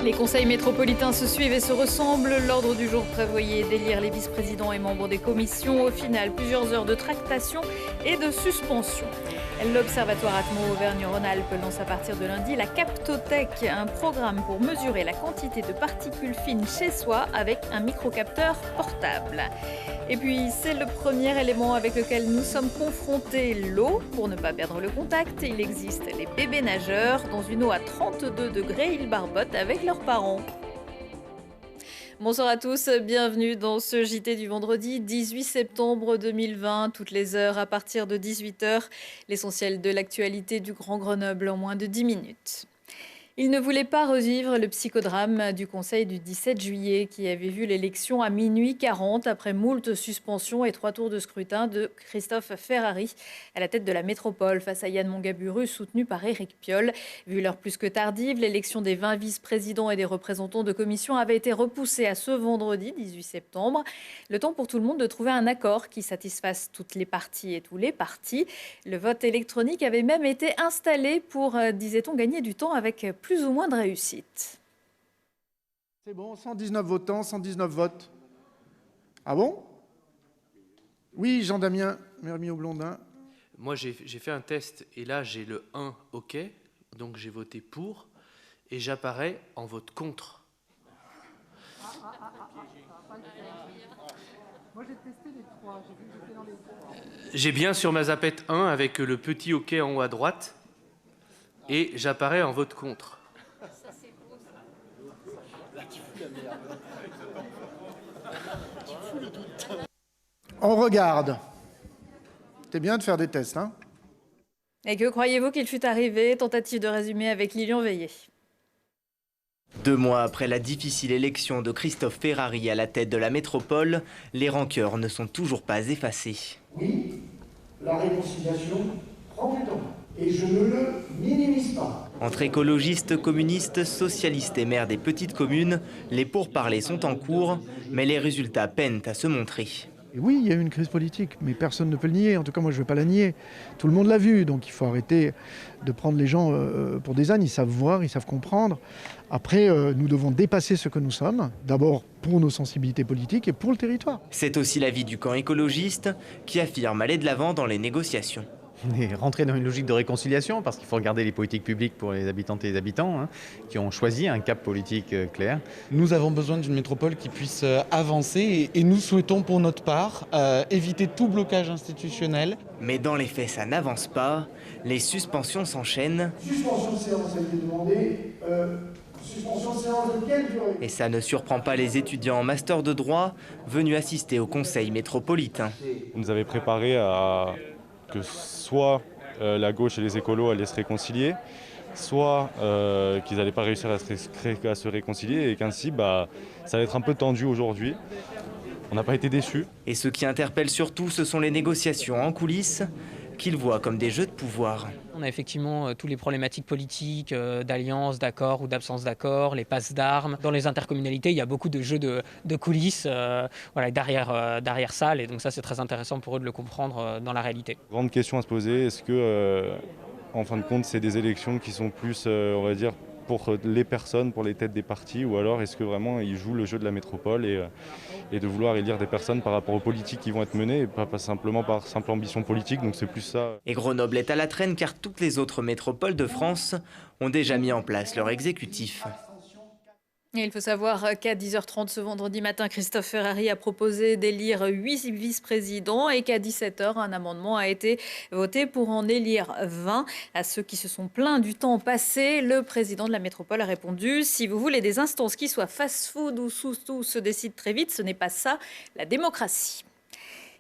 Les conseils métropolitains se suivent et se ressemblent. L'ordre du jour prévoyait d'élire les vice-présidents et membres des commissions. Au final, plusieurs heures de tractation et de suspension. L'Observatoire Atmo Auvergne-Rhône-Alpes lance à partir de lundi la Captothèque, un programme pour mesurer la quantité de particules fines chez soi avec un microcapteur portable. Et puis, c'est le premier élément avec lequel nous sommes confrontés, l'eau. Pour ne pas perdre le contact, il existe les bébés nageurs. Dans une eau à 32 degrés, ils barbotent avec leurs parents. Bonsoir à tous, bienvenue dans ce JT du vendredi 18 septembre 2020, toutes les heures à partir de 18h. L'essentiel de l'actualité du Grand Grenoble en moins de 10 minutes. Il ne voulait pas revivre le psychodrame du Conseil du 17 juillet qui avait vu l'élection à minuit 40 après moult suspensions et 3 tours de scrutin de Christophe Ferrari à la tête de la métropole face à Yann Mongaburu soutenu par Éric Piolle. Vu l'heure plus que tardive, l'élection des 20 vice-présidents et des représentants de commission avait été repoussée à ce vendredi 18 septembre. Le temps pour tout le monde de trouver un accord qui satisfasse toutes les parties et tous les partis. Le vote électronique avait même été installé pour, disait-on, gagner du temps avec plus ou moins de réussite. C'est bon, 119 votants, 119 votes. Ah bon? Oui, Jean-Damien Mermiot-Blondin. Moi, j'ai fait un test et là, j'ai le 1 OK, donc j'ai voté pour et j'apparais en vote contre. Moi, j'ai testé les 3, j'ai vu que j'étais dans les 3. J'ai bien sur ma zapette 1 avec le petit OK en haut à droite et j'apparais en vote contre. Ça, c'est beau, ça. Là, tu fous la merde. Tu fous le doute. On regarde. C'est bien de faire des tests, hein? Et que croyez-vous qu'il fut arrivé? Tentative de résumer avec Lilian Veillé. 2 mois après la difficile élection de Christophe Ferrari à la tête de la métropole, les rancœurs ne sont toujours pas effacées. Oui, la réconciliation prend du temps. Et je ne le minimise pas. Entre écologistes, communistes, socialistes et maires des petites communes, les pourparlers sont en cours, mais les résultats peinent à se montrer. Et oui, il y a eu une crise politique, mais personne ne peut le nier. En tout cas, moi, je ne vais pas la nier. Tout le monde l'a vu, donc il faut arrêter de prendre les gens pour des ânes. Ils savent voir, ils savent comprendre. Après, nous devons dépasser ce que nous sommes, d'abord pour nos sensibilités politiques et pour le territoire. C'est aussi l'avis du camp écologiste qui affirme aller de l'avant dans les négociations. On est rentré dans une logique de réconciliation parce qu'il faut regarder les politiques publiques pour les habitantes et les habitants qui ont choisi un cap politique clair. Nous avons besoin d'une métropole qui puisse avancer et nous souhaitons pour notre part éviter tout blocage institutionnel. Mais dans les faits, ça n'avance pas. Les suspensions s'enchaînent. Suspension de séance a été demandée. Suspension de séance de quelle durée? Et ça ne surprend pas les étudiants en master de droit venus assister au conseil métropolitain. Vous nous avez préparé à que soit la gauche et les écolos allaient se réconcilier, soit qu'ils n'allaient pas réussir à se réconcilier et qu'ainsi ça allait être un peu tendu aujourd'hui. On n'a pas été déçus. Et ce qui interpelle surtout, ce sont les négociations en coulisses qu'ils voient comme des jeux de pouvoir. On a effectivement toutes les problématiques politiques, d'alliance, d'accord ou d'absence d'accord, les passes d'armes. Dans les intercommunalités, il y a beaucoup de jeux de coulisses derrière salle. Et donc ça, c'est très intéressant pour eux de le comprendre dans la réalité. Grande question à se poser, est-ce que, en fin de compte, c'est des élections qui sont plus, on va dire, pour les personnes, pour les têtes des partis, ou alors est-ce que vraiment ils jouent le jeu de la métropole et de vouloir élire des personnes par rapport aux politiques qui vont être menées et pas simplement par simple ambition politique, donc c'est plus ça. Et Grenoble est à la traîne car toutes les autres métropoles de France ont déjà mis en place leur exécutif. Et il faut savoir qu'à 10h30 ce vendredi matin, Christophe Ferrari a proposé d'élire 8 vice-présidents et qu'à 17h, un amendement a été voté pour en élire 20. À ceux qui se sont plaints du temps passé, le président de la métropole a répondu « Si vous voulez des instances qui soient fast-food ou sous-tout se décident très vite, ce n'est pas ça, la démocratie ».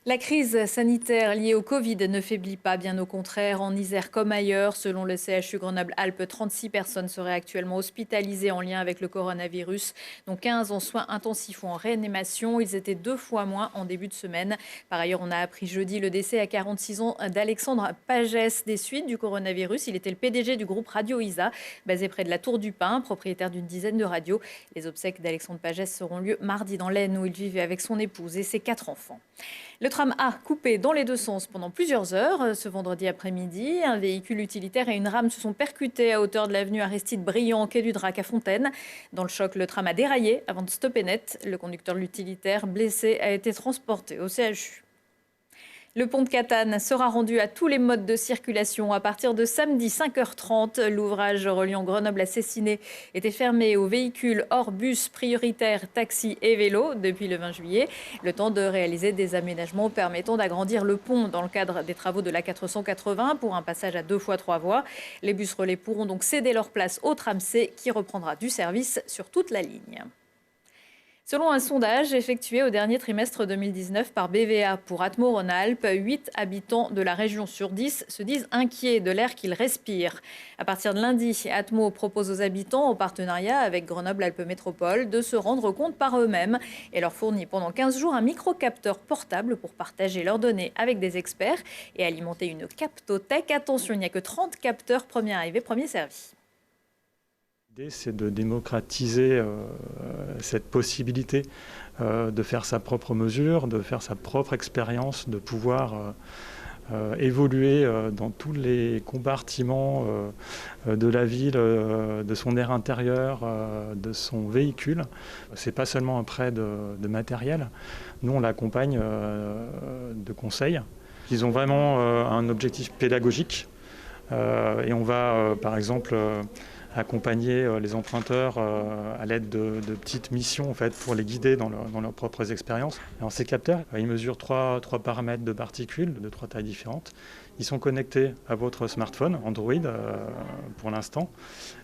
La crise sanitaire liée au Covid ne faiblit pas, bien au contraire, en Isère comme ailleurs. Selon le CHU Grenoble-Alpes, 36 personnes seraient actuellement hospitalisées en lien avec le coronavirus, dont 15 en soins intensifs ou en réanimation. Ils étaient 2 fois moins en début de semaine. Par ailleurs, on a appris jeudi le décès à 46 ans d'Alexandre Pagès des suites du coronavirus. Il était le PDG du groupe Radio Isa, basé près de la Tour du Pin, propriétaire d'une dizaine de radios. Les obsèques d'Alexandre Pagès seront lieu mardi dans l'Aisne où il vivait avec son épouse et ses 4 enfants. Le tram A coupé dans les deux sens pendant plusieurs heures. Ce vendredi après-midi, un véhicule utilitaire et une rame se sont percutés à hauteur de l'avenue Aristide Briand, quai du Drac à Fontaine. Dans le choc, le tram a déraillé avant de stopper net. Le conducteur de l'utilitaire, blessé, a été transporté au CHU. Le pont de Catane sera rendu à tous les modes de circulation à partir de samedi 5h30. L'ouvrage reliant Grenoble à Cessiné était fermé aux véhicules hors bus prioritaires, taxis et vélos depuis le 20 juillet. Le temps de réaliser des aménagements permettant d'agrandir le pont dans le cadre des travaux de l'A480 pour un passage à 2 fois 3 voies. Les bus relais pourront donc céder leur place au tram C qui reprendra du service sur toute la ligne. Selon un sondage effectué au dernier trimestre 2019 par BVA pour Atmo Rhône-Alpes, 8 habitants de la région sur 10 se disent inquiets de l'air qu'ils respirent. À partir de lundi, Atmo propose aux habitants, en partenariat avec Grenoble-Alpes Métropole, de se rendre compte par eux-mêmes et leur fournit pendant 15 jours un microcapteur portable pour partager leurs données avec des experts et alimenter une captothèque. Attention, il n'y a que 30 capteurs, premier arrivé, premier servi. L'idée, c'est de démocratiser cette possibilité de faire sa propre mesure, de faire sa propre expérience, de pouvoir évoluer dans tous les compartiments de la ville, de son air intérieur, de son véhicule. Ce n'est pas seulement un prêt de matériel. Nous, on l'accompagne de conseils. Ils ont vraiment un objectif pédagogique et on va, par exemple, accompagner les emprunteurs à l'aide de petites missions en fait, pour les guider dans leurs propres expériences. Alors, ces capteurs, ils mesurent trois paramètres de particules de 3 tailles différentes. Ils sont connectés à votre smartphone Android pour l'instant.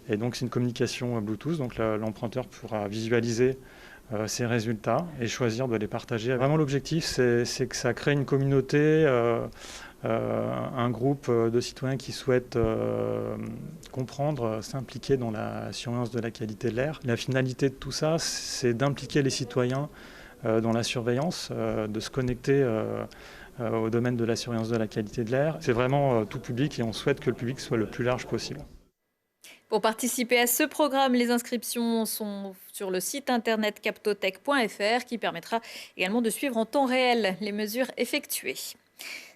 Et donc c'est une communication Bluetooth. Donc l'emprunteur pourra visualiser ces résultats et choisir de les partager. Vraiment l'objectif, c'est que ça crée une communauté, un groupe de citoyens qui souhaitent comprendre, s'impliquer dans la surveillance de la qualité de l'air. La finalité de tout ça, c'est d'impliquer les citoyens dans la surveillance, de se connecter au domaine de la surveillance de la qualité de l'air. C'est vraiment tout public et on souhaite que le public soit le plus large possible. Pour participer à ce programme, les inscriptions sont sur le site internet captothèque.fr qui permettra également de suivre en temps réel les mesures effectuées.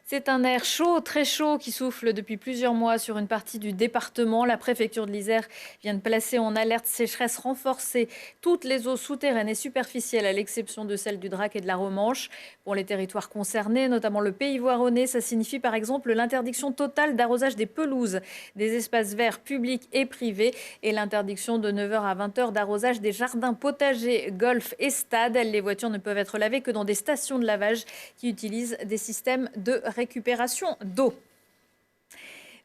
C'est un air chaud, très chaud, qui souffle depuis plusieurs mois sur une partie du département. La préfecture de l'Isère vient de placer en alerte sécheresse renforcée toutes les eaux souterraines et superficielles, à l'exception de celles du Drac et de la Romanche. Pour les territoires concernés, notamment le Pays Voironnais, ça signifie par exemple l'interdiction totale d'arrosage des pelouses, des espaces verts publics et privés et l'interdiction de 9h à 20h d'arrosage des jardins potagers, golf et stades. Les voitures ne peuvent être lavées que dans des stations de lavage qui utilisent des systèmes de récupération d'eau.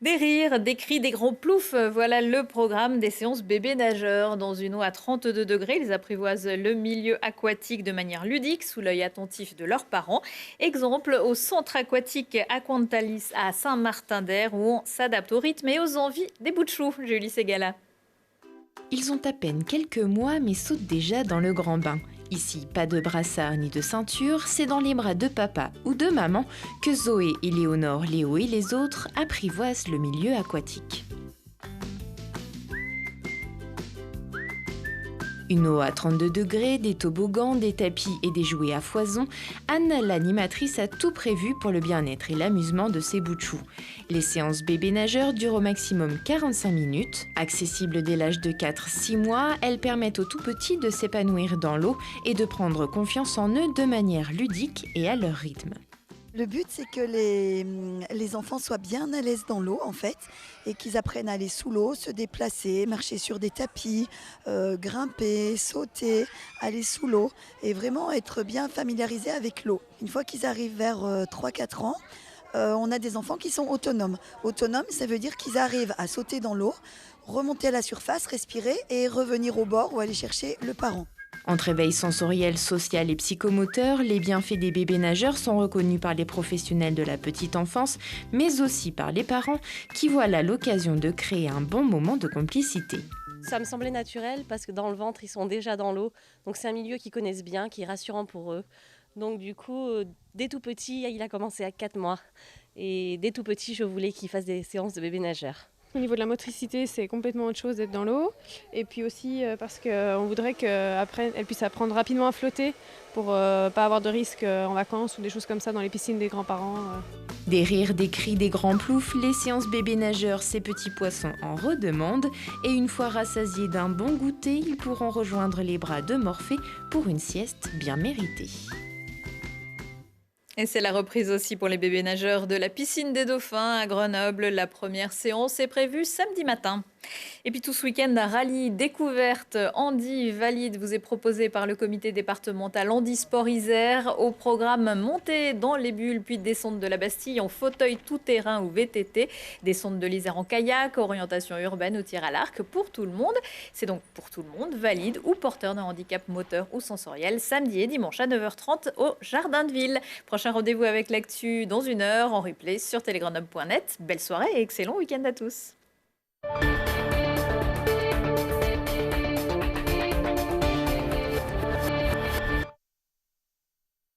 Des rires, des cris, des gros ploufs, voilà le programme des séances bébés nageurs. Dans une eau à 32 degrés, ils apprivoisent le milieu aquatique de manière ludique, sous l'œil attentif de leurs parents. Exemple au centre aquatique Aquantalis à Saint-Martin-d'Air, où on s'adapte au rythme et aux envies des bouts de chou. Julie Ségala. Ils ont à peine quelques mois, mais sautent déjà dans le grand bain. Ici, pas de brassard ni de ceinture, c'est dans les bras de papa ou de maman que Zoé et Léonore, Léo et les autres apprivoisent le milieu aquatique. Une eau à 32 degrés, des toboggans, des tapis et des jouets à foison, Anne, l'animatrice, a tout prévu pour le bien-être et l'amusement de ses bouts de chou. Les séances bébés nageurs durent au maximum 45 minutes. Accessibles dès l'âge de 4-6 mois, elles permettent aux tout-petits de s'épanouir dans l'eau et de prendre confiance en eux de manière ludique et à leur rythme. Le but, c'est que les enfants soient bien à l'aise dans l'eau, en fait, et qu'ils apprennent à aller sous l'eau, se déplacer, marcher sur des tapis, grimper, sauter, aller sous l'eau, et vraiment être bien familiarisés avec l'eau. Une fois qu'ils arrivent vers 3-4 ans, on a des enfants qui sont autonomes. Autonomes, ça veut dire qu'ils arrivent à sauter dans l'eau, remonter à la surface, respirer, et revenir au bord ou aller chercher le parent. Entre éveil sensoriel, social et psychomoteur, les bienfaits des bébés nageurs sont reconnus par les professionnels de la petite enfance, mais aussi par les parents qui voient là l'occasion de créer un bon moment de complicité. Ça me semblait naturel parce que dans le ventre, ils sont déjà dans l'eau. Donc c'est un milieu qu'ils connaissent bien, qui est rassurant pour eux. Donc du coup, dès tout petit, il a commencé à 4 mois. Et dès tout petit, je voulais qu'il fasse des séances de bébés nageurs. Au niveau de la motricité, c'est complètement autre chose d'être dans l'eau. Et puis aussi parce qu'on voudrait qu'après, elle puisse apprendre rapidement à flotter pour pas avoir de risques en vacances ou des choses comme ça dans les piscines des grands-parents. Des rires, des cris, des grands ploufs, les séances bébés nageurs, ces petits poissons en redemandent. Et une fois rassasiés d'un bon goûter, ils pourront rejoindre les bras de Morphée pour une sieste bien méritée. Et c'est la reprise aussi pour les bébés nageurs de la piscine des Dauphins à Grenoble. La première séance est prévue samedi matin. Et puis tout ce week-end, un rallye découverte handi valide vous est proposé par le comité départemental handisport Isère. Au programme montée dans les bulles puis descente de la Bastille en fauteuil tout-terrain ou VTT, descente de l'Isère en kayak, orientation urbaine ou tir à l'arc pour tout le monde. C'est donc pour tout le monde, valide ou porteur d'un handicap moteur ou sensoriel, samedi et dimanche à 9h30 au Jardin de Ville. Prochain rendez-vous avec l'actu dans 1 heure en replay sur telegrenoble.net. Belle soirée et excellent week-end à tous.